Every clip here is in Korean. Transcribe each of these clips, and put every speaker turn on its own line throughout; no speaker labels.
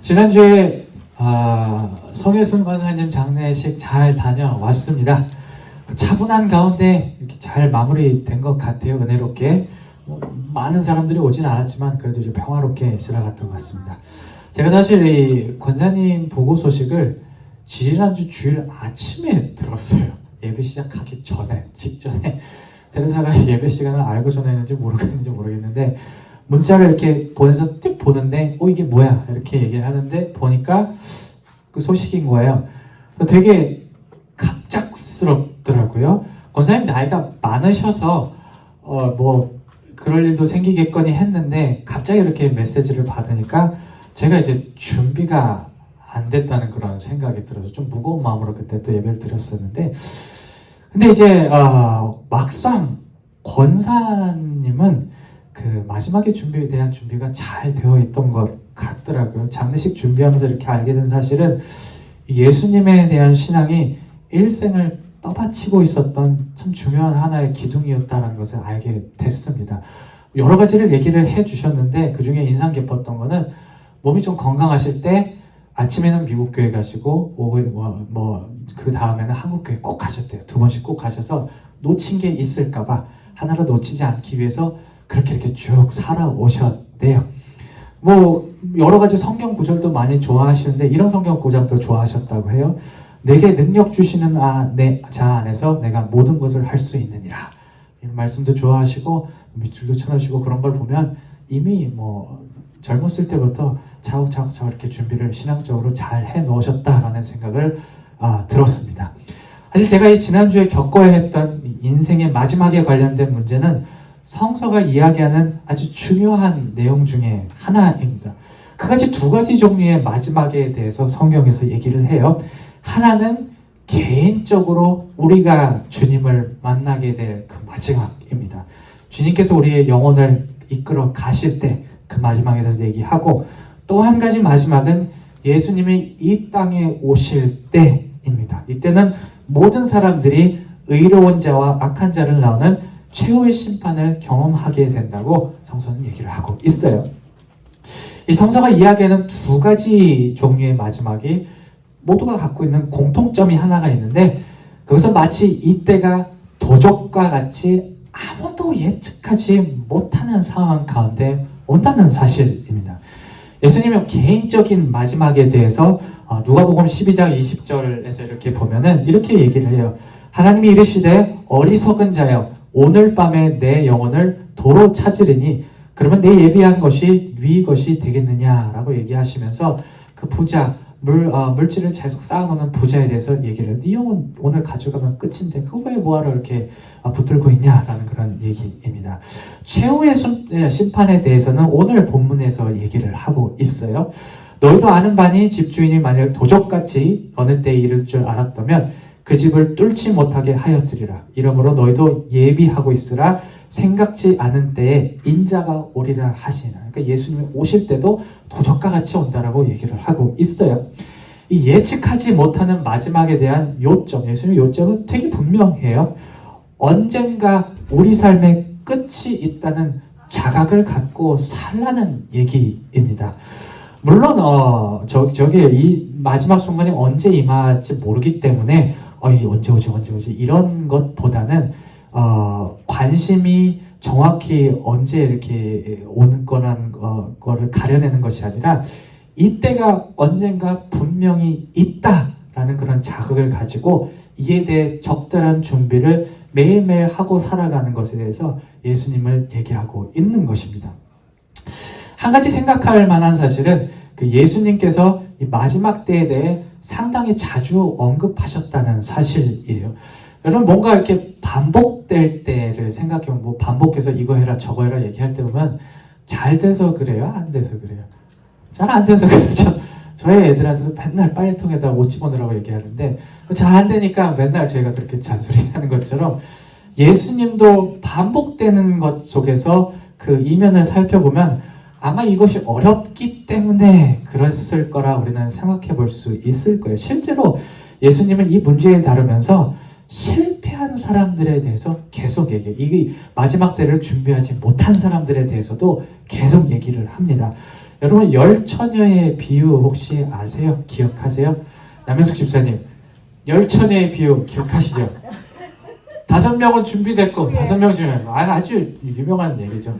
지난주에 성혜순 권사님 장례식 잘 다녀왔습니다. 차분한 가운데 이렇게 잘 마무리된 것 같아요. 은혜롭게. 많은 사람들이 오진 않았지만 그래도 이제 평화롭게 지나갔던 것 같습니다. 제가 사실 이 권사님 보고 소식을 지난주 주일 아침에 들었어요. 예배 시작하기 전에, 직전에. 대사가 예배 시간을 알고 전했는지 모르겠는데 문자를 이렇게 보내서 띡 보는데 이게 뭐야? 이렇게 얘기를 하는데 보니까 그 소식인 거예요. 되게 갑작스럽더라고요. 권사님 나이가 많으셔서 뭐 그럴 일도 생기겠거니 했는데 갑자기 이렇게 메시지를 받으니까 제가 이제 준비가 안 됐다는 그런 생각이 들어서 좀 무거운 마음으로 그때 또 예배를 드렸었는데, 근데 이제 막상 권사님은 그 마지막의 준비에 대한 준비가 잘 되어 있던 것 같더라고요. 장례식 준비하면서 이렇게 알게 된 사실은 예수님에 대한 신앙이 일생을 떠받치고 있었던 참 중요한 하나의 기둥이었다는 것을 알게 됐습니다. 여러 가지를 얘기를 해주셨는데 그 중에 인상 깊었던 거는 몸이 좀 건강하실 때 아침에는 미국 교회 가시고 오후에 그 다음에는 한국 교회 꼭 가셨대요. 2번씩 꼭 가셔서 놓친 게 있을까봐 하나를 놓치지 않기 위해서 그렇게 이렇게 쭉 살아오셨대요. 여러 가지 성경 구절도 많이 좋아하시는데 이런 성경 구절도 좋아하셨다고 해요. 내게 능력 주시는 내 자 안에서 내가 모든 것을 할 수 있느니라. 이런 말씀도 좋아하시고 밑줄도 쳐놓으시고 그런 걸 보면 이미 젊었을 때부터 차곡차곡 이렇게 준비를 신앙적으로 잘 해놓으셨다라는 생각을 들었습니다. 사실 제가 이 지난주에 겪어야 했던 인생의 마지막에 관련된 문제는 성서가 이야기하는 아주 중요한 내용 중에 하나입니다. 그가지 두 가지 종류의 마지막에 대해서 성경에서 얘기를 해요. 하나는 개인적으로 우리가 주님을 만나게 될 그 마지막입니다. 주님께서 우리의 영혼을 이끌어 가실 때 그 마지막에 대해서 얘기하고, 또 한 가지 마지막은 예수님이 이 땅에 오실 때입니다. 이때는 모든 사람들이 의로운 자와 악한 자를 나오는 최후의 심판을 경험하게 된다고 성서는 얘기를 하고 있어요. 이 성서가 이야기하는 두 가지 종류의 마지막이 모두가 갖고 있는 공통점이 하나가 있는데, 그것은 마치 이때가 도적과 같이 아무도 예측하지 못하는 상황 가운데 온다는 사실입니다. 예수님의 개인적인 마지막에 대해서 누가복음 12장 20절에서 이렇게 보면은 이렇게 얘기를 해요. 하나님이 이르시되 어리석은 자여 오늘 밤에 내 영혼을 도로 찾으리니 그러면 내 예비한 것이 네 것이 되겠느냐라고 얘기하시면서 그 부자, 물질을 계속 쌓아놓는 부자에 대해서 얘기를 해요. 네 영혼 오늘 가져가면 끝인데 그거 왜 뭐하러 이렇게 붙들고 있냐라는 그런 얘기입니다. 최후의 심판에 대해서는 오늘 본문에서 얘기를 하고 있어요. 너희도 아는 바니 집주인이 만약 도적같이 어느 때에 이를 줄 알았다면 그 집을 뚫지 못하게 하였으리라. 이러므로 너희도 예비하고 있으라. 생각지 않은 때에 인자가 오리라 하시나. 그러니까 예수님이 오실 때도 도적과 같이 온다라고 얘기를 하고 있어요. 이 예측하지 못하는 마지막에 대한 요점, 예수님의 요점은 되게 분명해요. 언젠가 우리 삶의 끝이 있다는 자각을 갖고 살라는 얘기입니다. 물론 이 마지막 순간이 언제 임할지 모르기 때문에 이 언제 오지 이런 것보다는 관심이 정확히 언제 이렇게 오는 거를 가려내는 것이 아니라 이때가 언젠가 분명히 있다라는 그런 자극을 가지고 이에 대해 적절한 준비를 매일매일 하고 살아가는 것에 대해서 예수님을 얘기하고 있는 것입니다. 한 가지 생각할 만한 사실은 그 예수님께서 이 마지막 때에 대해 상당히 자주 언급하셨다는 사실이에요. 여러분 뭔가 이렇게 반복될 때를 생각해보면 반복해서 이거 해라 저거 해라 얘기할 때 보면 잘 돼서 그래요? 안 돼서 그래요? 잘 안 돼서 그렇죠. 저희 애들한테도 맨날 빨래통에다 옷 집어넣으라고 얘기하는데 잘 안 되니까 맨날 저희가 그렇게 잔소리하는 것처럼 예수님도 반복되는 것 속에서 그 이면을 살펴보면 아마 이것이 어렵기 때문에 그랬을 거라 우리는 생각해 볼 수 있을 거예요. 실제로 예수님은 이 문제에 다루면서 실패한 사람들에 대해서 계속 얘기해요. 이 마지막 때를 준비하지 못한 사람들에 대해서도 계속 얘기를 합니다. 여러분 열처녀의 비유 혹시 아세요? 기억하세요? 남현숙 집사님 열처녀의 비유 기억하시죠? 5명은 준비됐고 5명 중에 아주 유명한 얘기죠.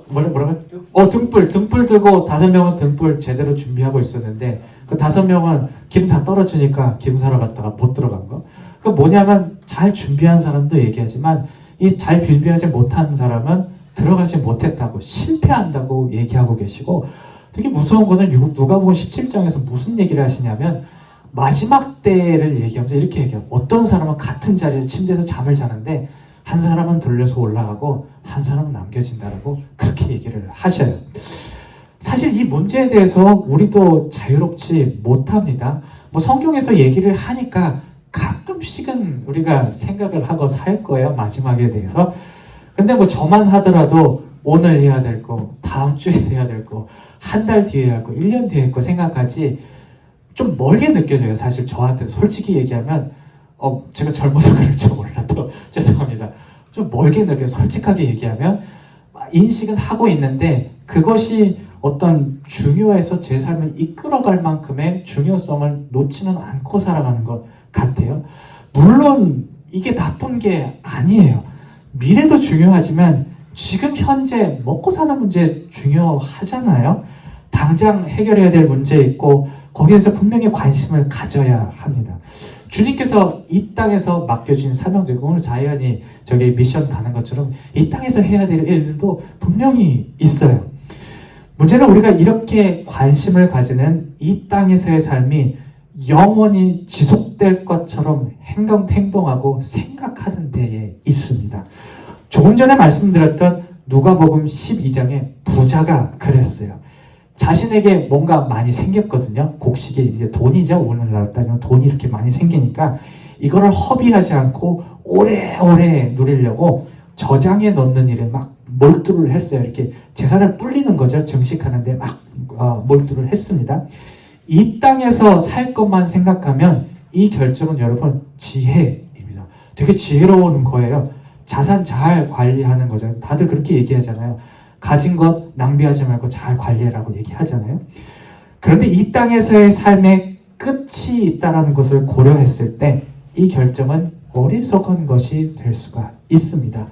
뭐라고? 등불 들고 5명은 등불 제대로 준비하고 있었는데 그 5명은 기름 다 떨어지니까 기름 사러 갔다가 못 들어간 거. 그 뭐냐면 잘 준비한 사람도 얘기하지만 이 잘 준비하지 못한 사람은 들어가지 못했다고 실패한다고 얘기하고 계시고 되게 무서운 거는 누가복음 17장에서 무슨 얘기를 하시냐면 마지막 때를 얘기하면서 이렇게 얘기해요. 어떤 사람은 같은 자리에서 침대에서 잠을 자는데 한 사람은 들려서 올라가고 한 사람은 남겨진다라고 그렇게 얘기를 하셔요. 사실 이 문제에 대해서 우리도 자유롭지 못합니다. 뭐 성경에서 얘기를 하니까 가끔씩은 우리가 생각을 하고 살 거예요. 마지막에 대해서. 근데 뭐 저만 하더라도 오늘 해야 될 거, 다음 주에 해야 될 거, 한 달 뒤에 할 거, 1년 뒤에 할 거 생각하지 좀 멀게 느껴져요. 사실 저한테 솔직히 얘기하면 제가 젊어서 그럴지 몰라도 죄송합니다. 좀 멀게 느껴요. 솔직하게 얘기하면 인식은 하고 있는데 그것이 어떤 중요해서 제 삶을 이끌어갈 만큼의 중요성을 놓지는 않고 살아가는 것 같아요. 물론 이게 나쁜 게 아니에요. 미래도 중요하지만 지금 현재 먹고 사는 문제 중요하잖아요. 당장 해결해야 될 문제 있고 거기에서 분명히 관심을 가져야 합니다. 주님께서 이 땅에서 맡겨주신 사명들, 오늘 자연이 저기 미션 가는 것처럼 이 땅에서 해야 될 일들도 분명히 있어요. 문제는 우리가 이렇게 관심을 가지는 이 땅에서의 삶이 영원히 지속될 것처럼 행동하고 생각하는 데에 있습니다. 조금 전에 말씀드렸던 누가복음 12장에 부자가 그랬어요. 자신에게 뭔가 많이 생겼거든요. 곡식이 이제 돈이죠. 오늘날 따지면 돈이 이렇게 많이 생기니까 이거를 허비하지 않고 오래오래 누리려고 저장해 넣는 일에 막 몰두를 했어요. 이렇게 재산을 불리는 거죠. 증식하는데 막 몰두를 했습니다. 이 땅에서 살 것만 생각하면 이 결정은 여러분 지혜입니다. 되게 지혜로운 거예요. 자산 잘 관리하는 거죠. 다들 그렇게 얘기하잖아요. 가진 것 낭비하지 말고 잘 관리하라고 얘기하잖아요. 그런데 이 땅에서의 삶의 끝이 있다는 것을 고려했을 때 이 결정은 어리석은 것이 될 수가 있습니다.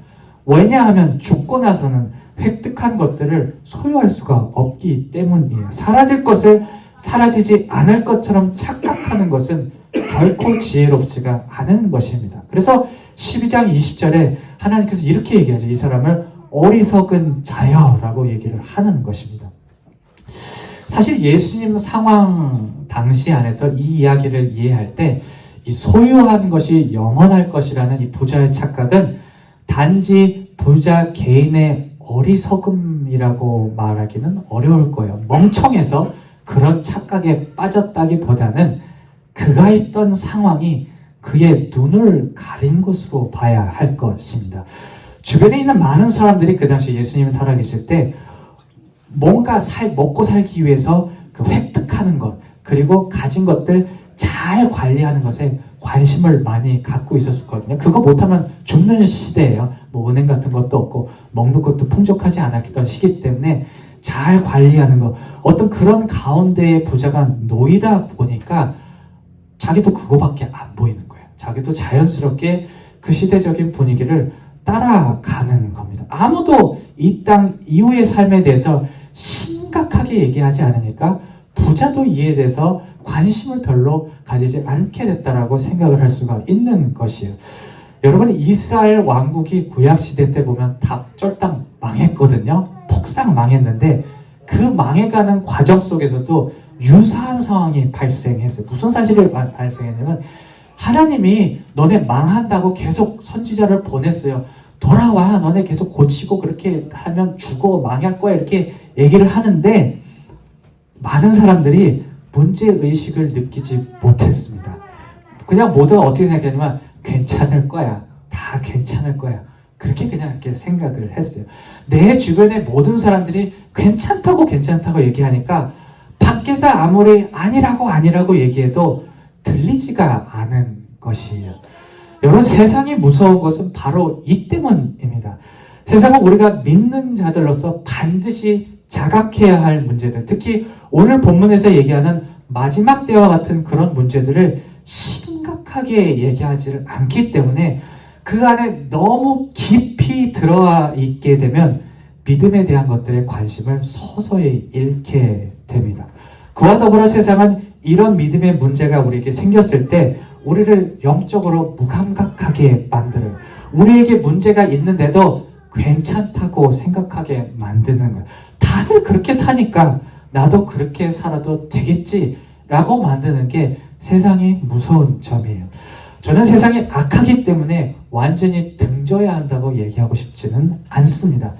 왜냐하면 죽고 나서는 획득한 것들을 소유할 수가 없기 때문이에요. 사라질 것을 사라지지 않을 것처럼 착각하는 것은 결코 지혜롭지가 않은 것입니다. 그래서 12장 20절에 하나님께서 이렇게 얘기하죠. 이 사람을 어리석은 자여라고 얘기를 하는 것입니다. 사실 예수님 상황 당시 안에서 이 이야기를 이해할 때 이 소유한 것이 영원할 것이라는 이 부자의 착각은 단지 부자 개인의 어리석음이라고 말하기는 어려울 거예요. 멍청해서 그런 착각에 빠졌다기보다는 그가 있던 상황이 그의 눈을 가린 것으로 봐야 할 것입니다. 주변에 있는 많은 사람들이 그 당시 예수님을 따라 계실 때 뭔가 먹고 살기 위해서 그 획득하는 것 그리고 가진 것들 잘 관리하는 것에 관심을 많이 갖고 있었거든요. 그거 못하면 죽는 시대예요. 뭐 은행 같은 것도 없고 먹는 것도 풍족하지 않았던 시기 때문에 잘 관리하는 것 어떤 그런 가운데에 부자가 놓이다 보니까 자기도 그거밖에 안 보이는 거예요. 자기도 자연스럽게 그 시대적인 분위기를 따라가는 겁니다. 아무도 이 땅 이후의 삶에 대해서 심각하게 얘기하지 않으니까 부자도 이에 대해서 관심을 별로 가지지 않게 됐다라고 생각을 할 수가 있는 것이에요. 여러분 이스라엘 왕국이 구약시대 때 보면 다 쫄딱 망했거든요. 폭삭 망했는데 그 망해가는 과정 속에서도 유사한 상황이 발생했어요. 무슨 사실이 발생했냐면 하나님이 너네 망한다고 계속 선지자를 보냈어요. 돌아와 너네 계속 고치고 그렇게 하면 죽어 망할 거야 이렇게 얘기를 하는데 많은 사람들이 문제의식을 느끼지 못했습니다. 그냥 모두가 어떻게 생각했냐면 괜찮을 거야. 다 괜찮을 거야. 그렇게 그냥 이렇게 생각을 했어요. 내 주변의 모든 사람들이 괜찮다고 얘기하니까 밖에서 아무리 아니라고 얘기해도 들리지가 않은 것이에요. 여러분 세상이 무서운 것은 바로 이 때문입니다. 세상은 우리가 믿는 자들로서 반드시 자각해야 할 문제들, 특히 오늘 본문에서 얘기하는 마지막 때와 같은 그런 문제들을 심각하게 얘기하지를 않기 때문에 그 안에 너무 깊이 들어와 있게 되면 믿음에 대한 것들에 관심을 서서히 잃게 됩니다. 그와 더불어 세상은 이런 믿음의 문제가 우리에게 생겼을 때 우리를 영적으로 무감각하게 만들어요. 우리에게 문제가 있는데도 괜찮다고 생각하게 만드는 거예요. 다들 그렇게 사니까 나도 그렇게 살아도 되겠지 라고 만드는 게 세상이 무서운 점이에요. 저는 세상이 악하기 때문에 완전히 등져야 한다고 얘기하고 싶지는 않습니다.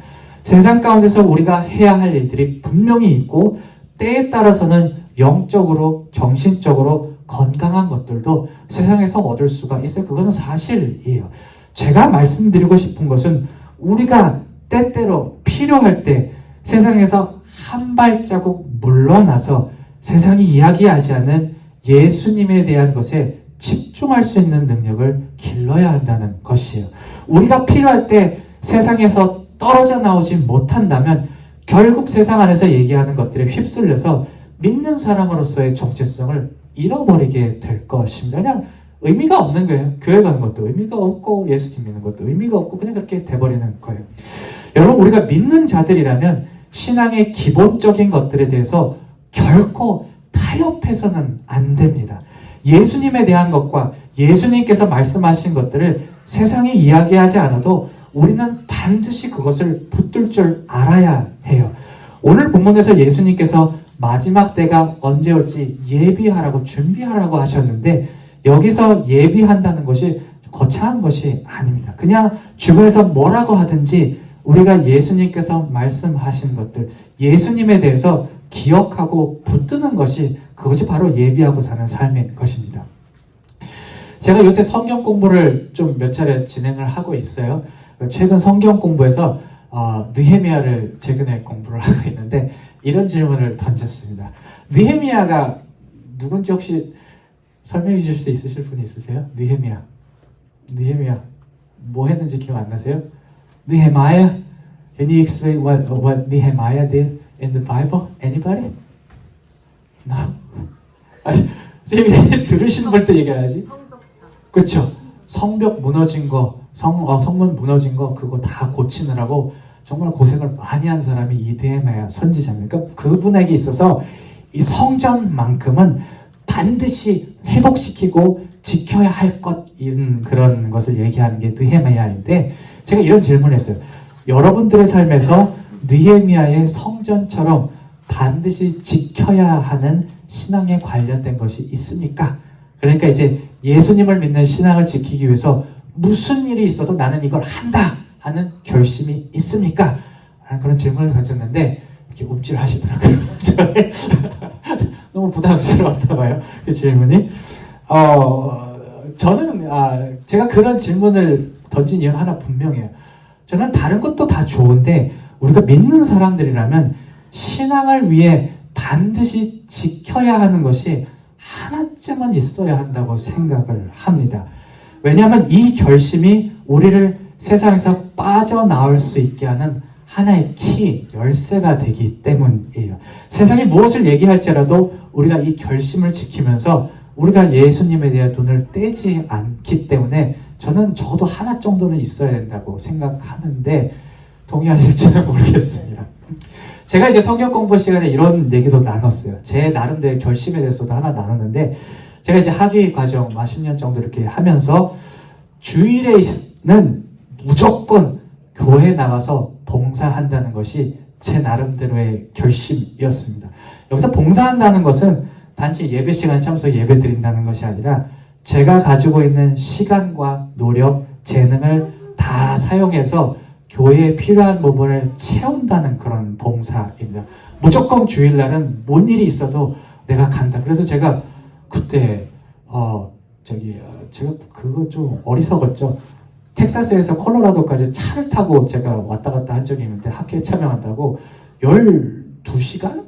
세상 가운데서 우리가 해야 할 일들이 분명히 있고 때에 따라서는 영적으로 정신적으로 건강한 것들도 세상에서 얻을 수가 있어요. 그것은 사실이에요. 제가 말씀드리고 싶은 것은 우리가 때때로 필요할 때 세상에서 한 발자국 물러나서 세상이 이야기하지 않는 예수님에 대한 것에 집중할 수 있는 능력을 길러야 한다는 것이에요. 우리가 필요할 때 세상에서 떨어져 나오지 못한다면 결국 세상 안에서 얘기하는 것들에 휩쓸려서 믿는 사람으로서의 정체성을 잃어버리게 될 것입니다. 그냥 의미가 없는 거예요. 교회 가는 것도 의미가 없고 예수님 믿는 것도 의미가 없고 그냥 그렇게 돼버리는 거예요. 여러분, 우리가 믿는 자들이라면 신앙의 기본적인 것들에 대해서 결코 타협해서는 안 됩니다. 예수님에 대한 것과 예수님께서 말씀하신 것들을 세상이 이야기하지 않아도 우리는 반드시 그것을 붙들 줄 알아야 해요. 오늘 본문에서 예수님께서 마지막 때가 언제 올지 예비하라고 준비하라고 하셨는데 여기서 예비한다는 것이 거창한 것이 아닙니다. 그냥 주변에서 뭐라고 하든지 우리가 예수님께서 말씀하신 것들, 예수님에 대해서 기억하고 붙드는 것이 그것이 바로 예비하고 사는 삶인 것입니다. 제가 요새 성경 공부를 좀 몇 차례 진행을 하고 있어요. 최근 성경 공부에서 느헤미야를 최근에 공부를 하고 있는데 이런 질문을 던졌습니다. 느헤미야가 누군지 혹시 설명해 주실 수 있으실 분이 있으세요? 느헤미야 뭐 했는지 기억 안 나세요? Nehemiah? Can you explain what Nehemiah did in the Bible? Anybody? No? 들으신 분도 얘기해야지. 그렇죠. 성벽 무너진 거, 성문 무너진 거 그거 다 고치느라고 정말 고생을 많이 한 사람이 이 느헤미야 선지자입니다. 그러니까 그분에게 있어서 이 성전만큼은 반드시 회복시키고 지켜야 할 것인 그런 것을 얘기하는 게 느헤미야인데 제가 이런 질문을 했어요. 여러분들의 삶에서 느헤미야의 성전처럼 반드시 지켜야 하는 신앙에 관련된 것이 있습니까? 그러니까 이제 예수님을 믿는 신앙을 지키기 위해서 무슨 일이 있어도 나는 이걸 한다 하는 결심이 있습니까? 라는 그런 질문을 던졌는데 이렇게 움찔하시더라고요. 너무 부담스러웠나 봐요. 그 질문이. 저는 제가 그런 질문을 던진 이유는 하나 분명해요. 저는 다른 것도 다 좋은데 우리가 믿는 사람들이라면 신앙을 위해 반드시 지켜야 하는 것이 하나쯤은 있어야 한다고 생각을 합니다. 왜냐하면 이 결심이 우리를 세상에서 빠져나올 수 있게 하는 하나의 키, 열쇠가 되기 때문이에요. 세상이 무엇을 얘기할지라도 우리가 이 결심을 지키면서 우리가 예수님에 대한 눈을 떼지 않기 때문에 저는 적어도 하나 정도는 있어야 된다고 생각하는데 동의하실지는 모르겠습니다. 제가 이제 성경 공부 시간에 이런 얘기도 나눴어요. 제 나름대로 결심에 대해서도 하나 나눴는데 제가 이제 학위 과정 10년 정도 이렇게 하면서 주일에는 무조건 교회 나가서 봉사한다는 것이 제 나름대로의 결심이었습니다. 여기서 봉사한다는 것은 단지 예배 시간에 참석 예배 드린다는 것이 아니라 제가 가지고 있는 시간과 노력, 재능을 다 사용해서 교회에 필요한 부분을 채운다는 그런 봉사입니다. 무조건 주일날은 뭔 일이 있어도 내가 간다. 그래서 제가 그때 제가 그거 좀 어리석었죠. 텍사스에서 콜로라도까지 차를 타고 제가 왔다 갔다 한 적이 있는데 학회에 참여한다고 12시간?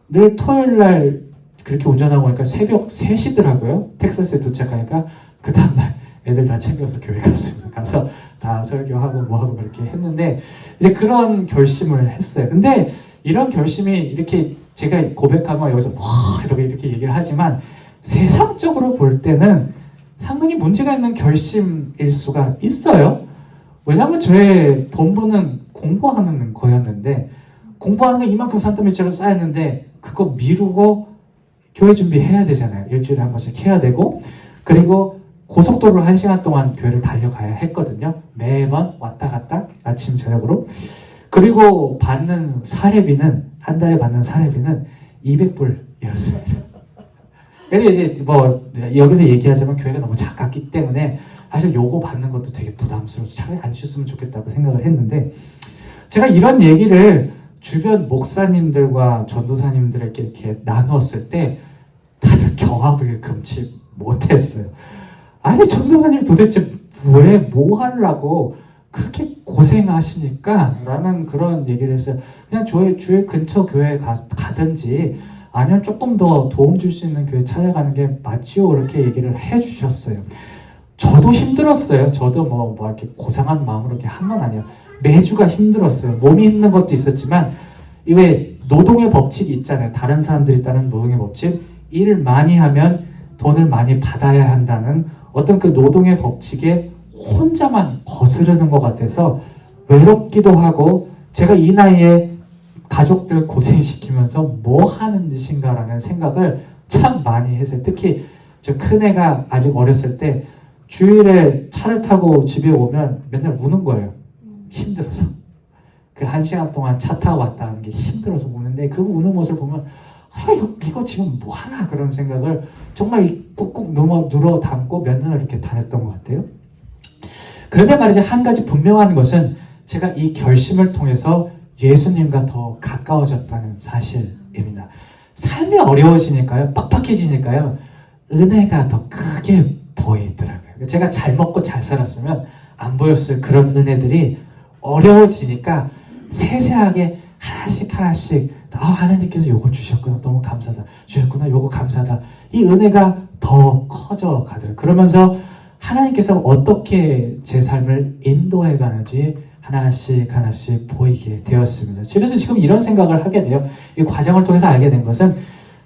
늘 토요일날 그렇게 운전하고 오니까 새벽 3시더라고요. 텍사스에 도착하니까 그 다음날 애들 다 챙겨서 교회 갔습니다. 가서 다 설교하고 뭐하고 그렇게 했는데 이제 그런 결심을 했어요. 근데 이런 결심이 이렇게 제가 고백하면 여기서 와 이렇게 얘기를 하지만 세상적으로 볼 때는 상당히 문제가 있는 결심일 수가 있어요. 왜냐하면 저의 본부는 공부하는 거였는데 공부하는 거 이만큼 산더미처럼 쌓였는데 그거 미루고 교회 준비해야 되잖아요. 일주일에 한 번씩 해야 되고 그리고 고속도로를 1시간 동안 교회를 달려가야 했거든요. 매번 왔다 갔다 아침 저녁으로. 그리고 받는 사례비는 한 달에 받는 사례비는 200불이었습니다. 근데 이제 뭐 여기서 얘기하자면 교회가 너무 작았기 때문에 사실 요거 받는 것도 되게 부담스러워서 차라리 안 주셨으면 좋겠다고 생각을 했는데 제가 이런 얘기를 주변 목사님들과 전도사님들에게 이렇게 나누었을 때 다들 경악을 금치 못했어요. 아니 전도사님 도대체 왜 뭐 하려고 그렇게 고생하십니까? 라는 그런 얘기를 했어요. 그냥 주의 근처 교회에 가든지 아니면 조금 더 도움 줄 수 있는 교회 찾아가는 게 맞지요? 이렇게 얘기를 해주셨어요. 저도 힘들었어요. 저도 뭐 이렇게 고상한 마음으로 이렇게 한 건 아니에요. 매주가 힘들었어요. 몸이 힘든 것도 있었지만 왜 노동의 법칙이 있잖아요. 다른 사람들이 따르는 노동의 법칙. 일을 많이 하면 돈을 많이 받아야 한다는 어떤 그 노동의 법칙에 혼자만 거스르는 것 같아서 외롭기도 하고 제가 이 나이에 가족들 고생시키면서 뭐 하는 짓인가라는 생각을 참 많이 했어요. 특히 저 큰애가 아직 어렸을 때 주일에 차를 타고 집에 오면 맨날 우는 거예요. 힘들어서. 그 1시간 동안 차 타고 왔다 하는 게 힘들어서 우는데 그 우는 모습을 보면 이거 지금 뭐 하나 그런 생각을 정말 꾹꾹 눌어 담고 몇 년을 이렇게 다녔던 것 같아요. 그런데 말이죠. 한 가지 분명한 것은 제가 이 결심을 통해서 예수님과 더 가까워졌다는 사실입니다. 삶이 어려워지니까요. 빡빡해지니까요. 은혜가 더 크게 보이더라고요. 제가 잘 먹고 잘 살았으면 안 보였을 그런 은혜들이 어려워지니까 세세하게 하나씩 하나님께서 요거 주셨구나 너무 감사하다 주셨구나 요거 감사하다 이 은혜가 더 커져 가더라고요. 그러면서 하나님께서 어떻게 제 삶을 인도해 가는지 하나씩 보이게 되었습니다. 그래서 지금 이런 생각을 하게 돼요. 이 과정을 통해서 알게 된 것은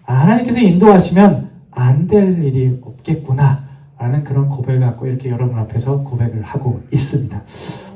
하나님께서 인도하시면 안 될 일이 없겠구나 라는 그런 고백을 갖고 이렇게 여러분 앞에서 고백을 하고 있습니다.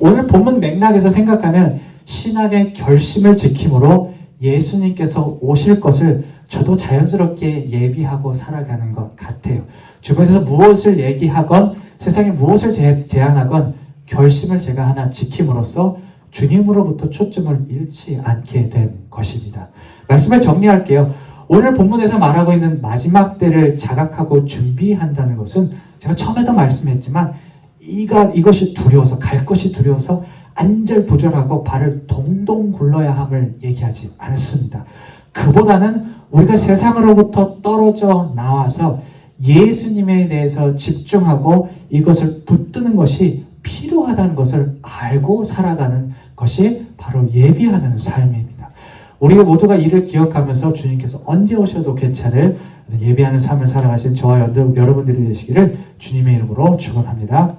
오늘 본문 맥락에서 생각하면 신학의 결심을 지킴으로 예수님께서 오실 것을 저도 자연스럽게 예비하고 살아가는 것 같아요. 주변에서 무엇을 얘기하건 세상에 무엇을 제안하건 결심을 제가 하나 지킴으로써 주님으로부터 초점을 잃지 않게 된 것입니다. 말씀을 정리할게요. 오늘 본문에서 말하고 있는 마지막 때를 자각하고 준비한다는 것은 제가 처음에도 말씀했지만 이것이 두려워서 갈 것이 두려워서 안절부절하고 발을 동동 굴러야 함을 얘기하지 않습니다. 그보다는 우리가 세상으로부터 떨어져 나와서 예수님에 대해서 집중하고 이것을 붙드는 것이 필요하다는 것을 알고 살아가는 것이 바로 예비하는 삶입니다. 우리가 모두가 이를 기억하면서 주님께서 언제 오셔도 괜찮을 예비하는 삶을 살아가신 저와 여러분들이 되시기를 주님의 이름으로 축원합니다.